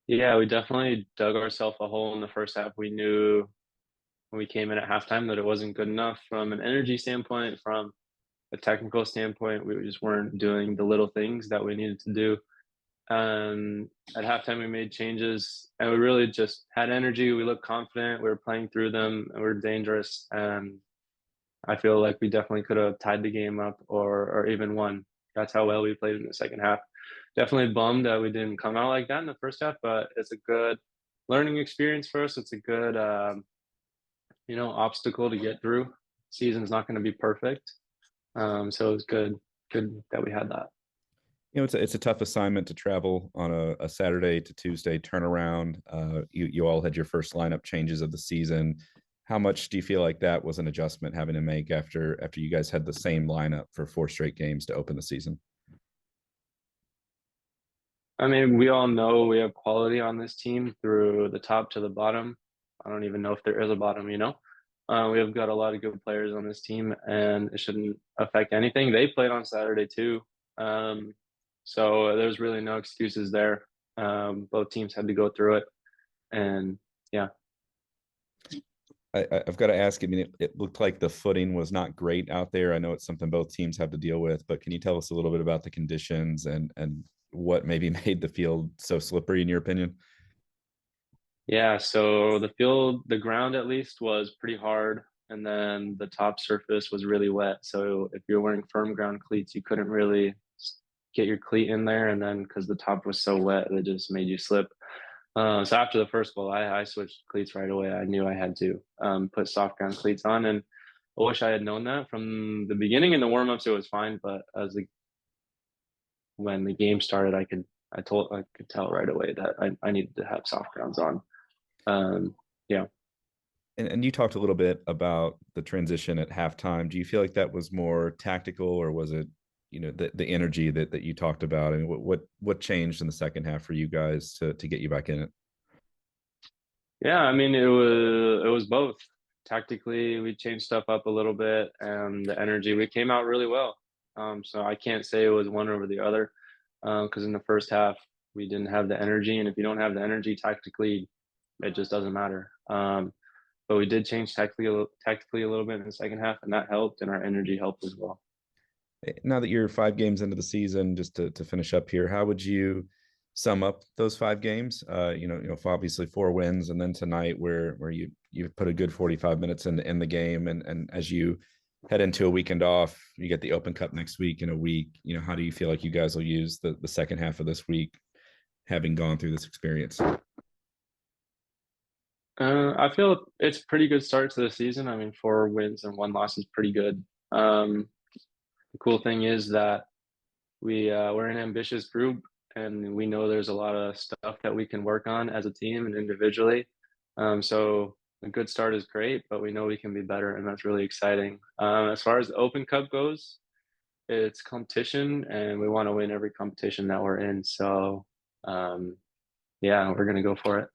Yeah, we definitely dug ourselves a hole in the first half. We knew when we came in at halftime that it wasn't good enough from an energy standpoint, from a technical standpoint. We just weren't doing the little things that we needed to do. At halftime, we made changes and we really just had energy. We looked confident. We were playing through them and we were dangerous. And I feel like we definitely could have tied the game up or even won. That's how well we played in the second half. Definitely bummed that we didn't come out like that in the first half, but it's a good learning experience for us. It's a good, obstacle to get through. Season's not going to be perfect, so it's good that we had that. It's a tough assignment to travel on a Saturday to Tuesday turnaround. You all had your first lineup changes of the season. How much do you feel like that was an adjustment having to make after you guys had the same lineup for four straight games to open the season? I mean, we all know we have quality on this team through the top to the bottom. I don't even know if there is a bottom. We have got a lot of good players on this team, and it shouldn't affect anything. They played on Saturday too. So there's really no excuses there. Both teams had to go through it, and yeah. I've got to ask. I mean, it looked like the footing was not great out there. I know it's something both teams have to deal with, but can you tell us a little bit about the conditions and what maybe made the field so slippery in your opinion? Yeah, so the ground at least was pretty hard, and then the top surface was really wet. So if you're wearing firm ground cleats, you couldn't really get your cleat in there, and then because the top was so wet, it just made you slip. So after the first goal, I switched cleats right away. I knew I had to put soft ground cleats on, and I wish I had known that from the beginning. In the warm-ups, it was fine, but when the game started, I could tell right away that I needed to have soft grounds on. Um, yeah. And you talked a little bit about the transition at halftime. Do you feel like that was more tactical, or was it, the energy that you talked about? And what changed in the second half for you guys to get you back in it? Yeah, I mean it was both. Tactically, we changed stuff up a little bit, and the energy we came out really well. So I can't say it was one over the other, because in the first half we didn't have the energy, and if you don't have the energy tactically, it just doesn't matter. But we did change tactically a little bit in the second half, and that helped, and our energy helped as well. Now that you're 5 games into the season, just to finish up here, how would you sum up those 5 games? Obviously 4 wins, and then tonight where you put a good 45 minutes in the game, and as you head into a weekend off, you get the Open Cup next week in a week. How do you feel like you guys will use the second half of this week, having gone through this experience? I feel it's a pretty good start to the season. I mean, 4 wins and 1 loss is pretty good. The cool thing is that we're an ambitious group, and we know there's a lot of stuff that we can work on as a team and individually. So a good start is great, but we know we can be better, and that's really exciting. As far as the Open Cup goes, it's competition, and we want to win every competition that we're in. So, yeah, we're gonna go for it.